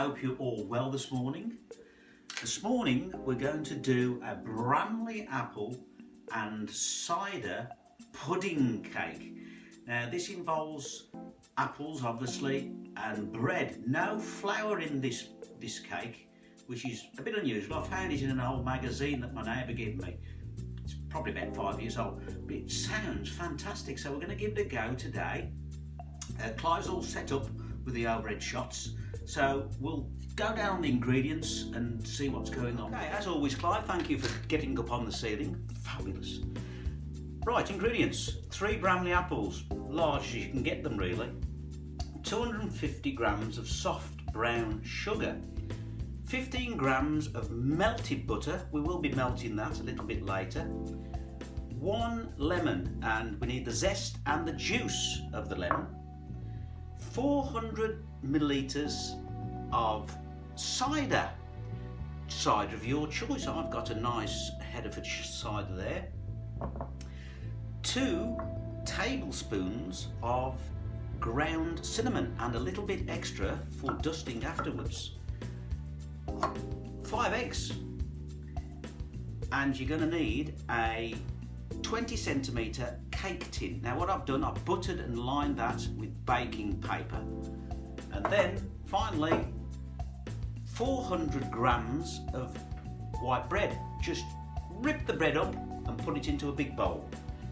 hope you're all well this morning. This morning we're going to do a Bramley apple and cider pudding cake. Now this involves apples obviously and bread. No flour in this cake, which is a bit unusual. I found it in an old magazine that my neighbour gave me. It's probably about 5 years old, but it sounds fantastic. So we're going to give it a go today. Clive's all set up with the overhead shots, so we'll go down the ingredients and see what's going on. Okay, as always, Clive, thank you for getting up on the ceiling. Fabulous. Right, ingredients: 3 Bramley apples, large as you can get them really, 250 grams of soft brown sugar, 15 grams of melted butter, we will be melting that a little bit later, 1 lemon, and we need the zest and the juice of the lemon, 400 millilitres of cider of your choice. I've got a nice Hereford cider there. 2 tablespoons of ground cinnamon and a little bit extra for dusting afterwards. 5 eggs, and you're going to need a 20 centimetre cake tin. Now what I've done, I've buttered and lined that with baking paper, and then finally 400 grams of white bread. Just rip the bread up and put it into a big bowl.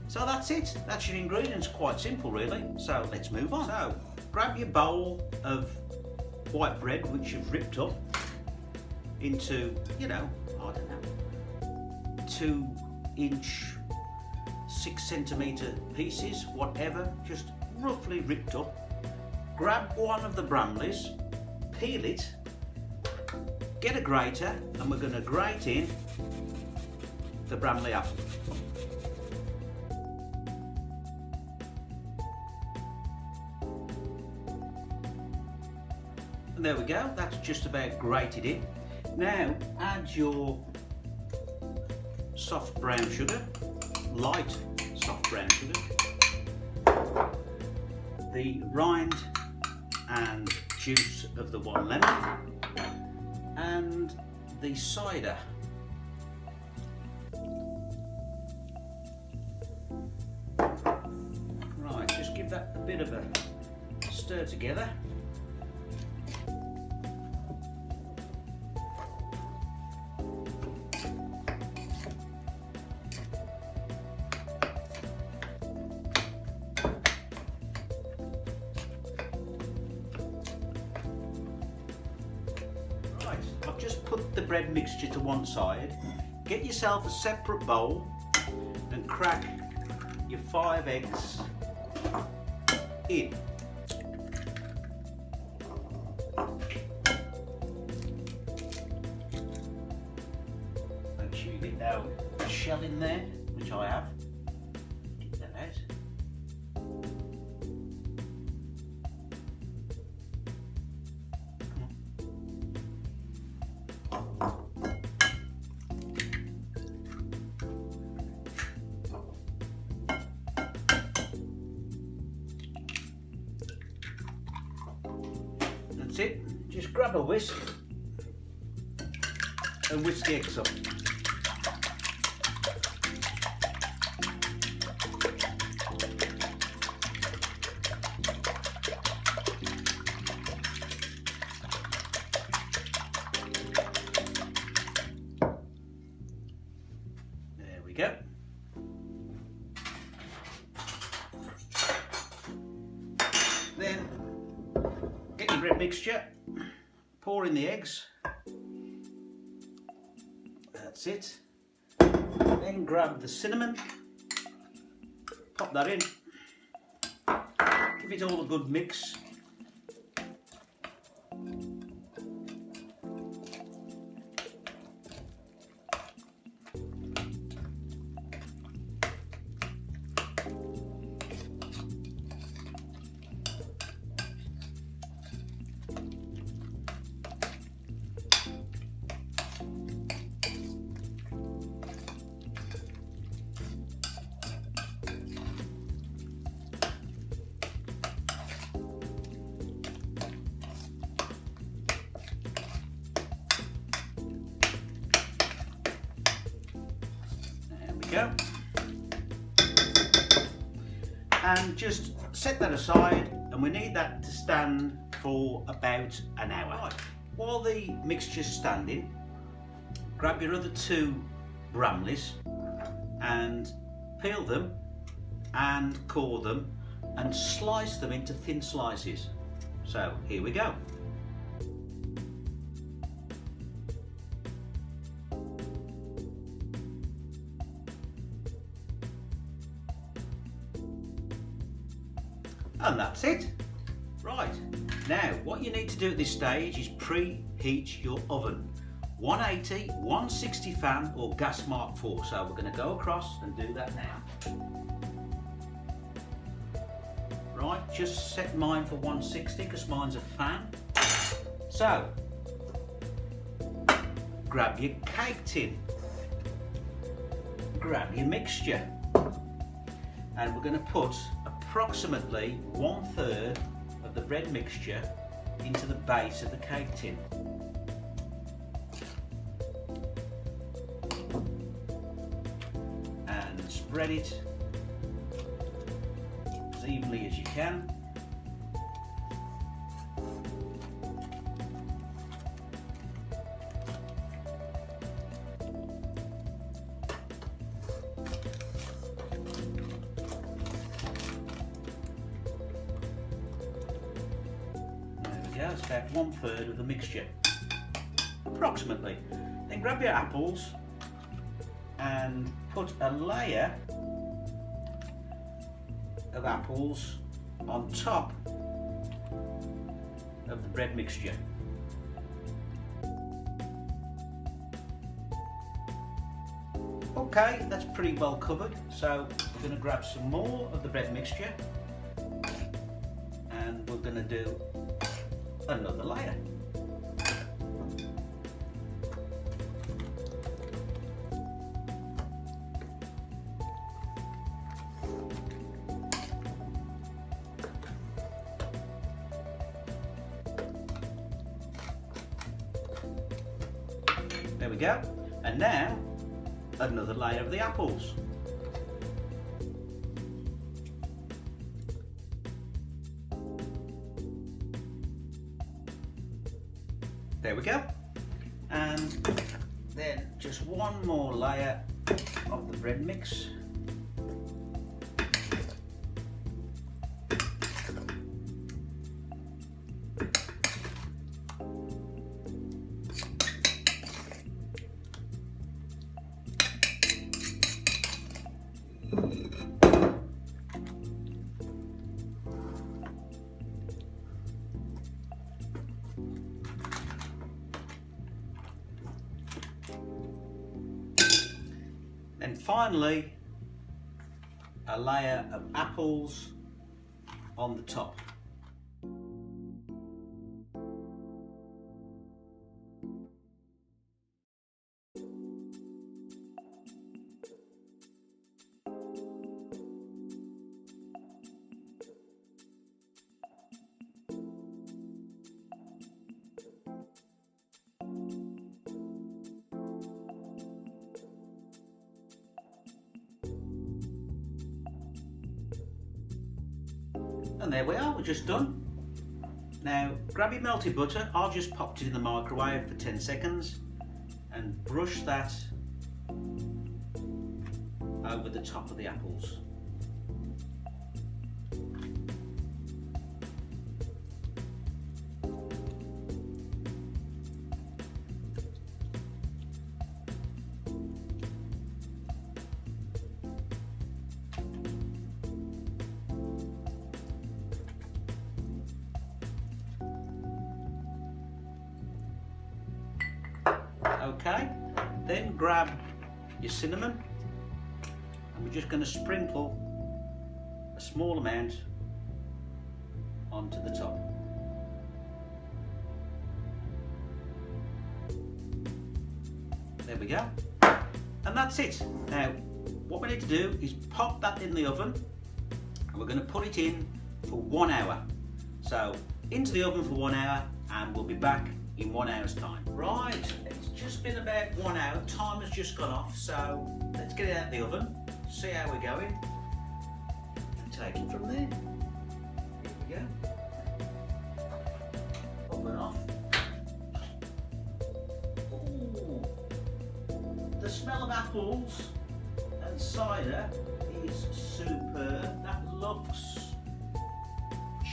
So that's it, that's your ingredients. Quite simple really, so let's move on. So grab your bowl of white bread which you've ripped up into, I don't know, 2-inch 6 centimetre pieces, whatever, just roughly ripped up. Grab one of the Bramleys, peel it, get a grater, and we're going to grate in the Bramley apple. And there we go, that's just about grated in. Now add your soft brown sugar, light soft brown sugar, the rind and juice of the 1 lemon, and the cider. Right, just give that a bit of a stir together. I've just put the bread mixture to one side. Get yourself a separate bowl and crack your 5 eggs in. Make sure you get now a shell in there, which I have. Get that out. That's it, just grab a whisk and whisk the eggs up. There we go. Then get your bread mixture, pour in the eggs, that's it. Then grab the cinnamon, pop that in, give it all a good mix. go. And just set that aside, and we need that to stand for about an hour. Right. While the mixture's standing, grab your other 2 bramleys and peel them and core them and slice them into thin slices. So here we go. And that's it. Right, now what you need to do at this stage is preheat your oven. 180, 160 fan or gas mark 4. So we're going to go across and do that now. Right, just set mine for 160 because mine's a fan. So, grab your cake tin, grab your mixture, and we're going to put approximately 1/3 of the bread mixture into the base of the cake tin. And spread it as evenly as you can. It's about 1/3 of the mixture, approximately. Then grab your apples and put a layer of apples on top of the bread mixture. Okay, that's pretty well covered, so we're going to grab some more of the bread mixture and we're going to do another layer. There we go. And now another layer of the apples. There we go. And then just one more layer of the bread mix. And finally, a layer of apples on the top. And there we are, we're just done. Now grab your melted butter. I've just popped it in the microwave for 10 seconds and brush that over the top of the apples. Okay, then grab your cinnamon and we're just going to sprinkle a small amount onto the top. There we go, and that's it. Now what we need to do is pop that in the oven and we're going to put it in for 1 hour. So into the oven for 1 hour and we'll be back in 1 hour's time. Right, it's just been about 1 hour. Time has just gone off, so let's get it out of the oven, see how we're going, and take it from there. Here we go. Oven off. Ooh. The smell of apples and cider is superb. That looks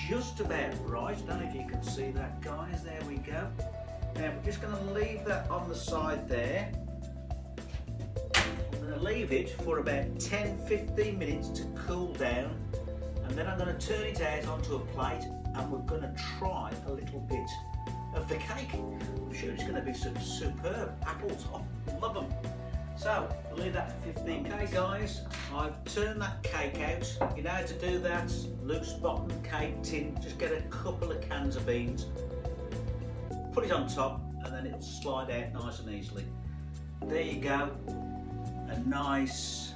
just about right. I don't know if you can see that, guys. There we go. Now we're just going to leave that on the side there. I'm going to leave it for about 10-15 minutes to cool down, and then I'm going to turn it out onto a plate, and we're going to try a little bit of the cake. I'm sure it's going to be superb. Apples, oh, love them. So we'll leave that for 15 minutes. Okay guys, I've turned that cake out. You know how to do that? Loose bottom cake tin. Just get a couple of cans of beans, put it on top, and then it'll slide out nice and easily. There you go. A nice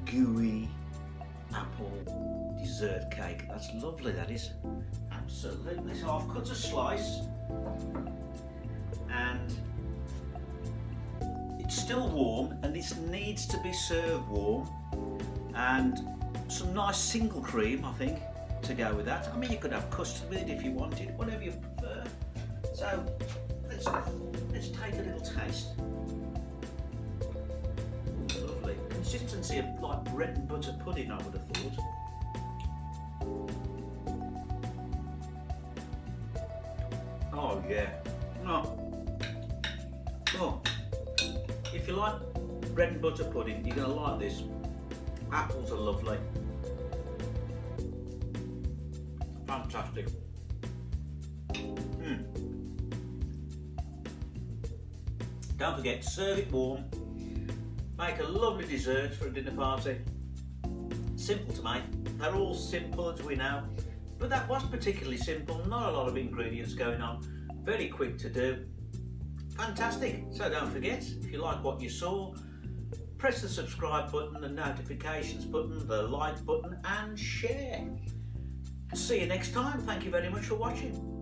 gooey apple dessert cake. That's lovely, that is. Absolutely. So I've cut a slice, and it's still warm, and this needs to be served warm, and some nice single cream, I think, to go with that. I mean, you could have custard with it if you wanted, whatever you prefer. So let's take a little taste. Ooh, lovely. Consistency of like bread and butter pudding, I would have thought. Oh yeah. Oh. If you like bread and butter pudding, you're going to like this. Apples are lovely. Fantastic. Don't forget to serve it warm. Make a lovely dessert for a dinner party. Simple to make. They're all simple, as we know, but that was particularly simple. Not a lot of ingredients going on. Very quick to do. Fantastic. So don't forget, if you like what you saw, press the subscribe button, the notifications button, the like button, and share. See you next time. Thank you very much for watching.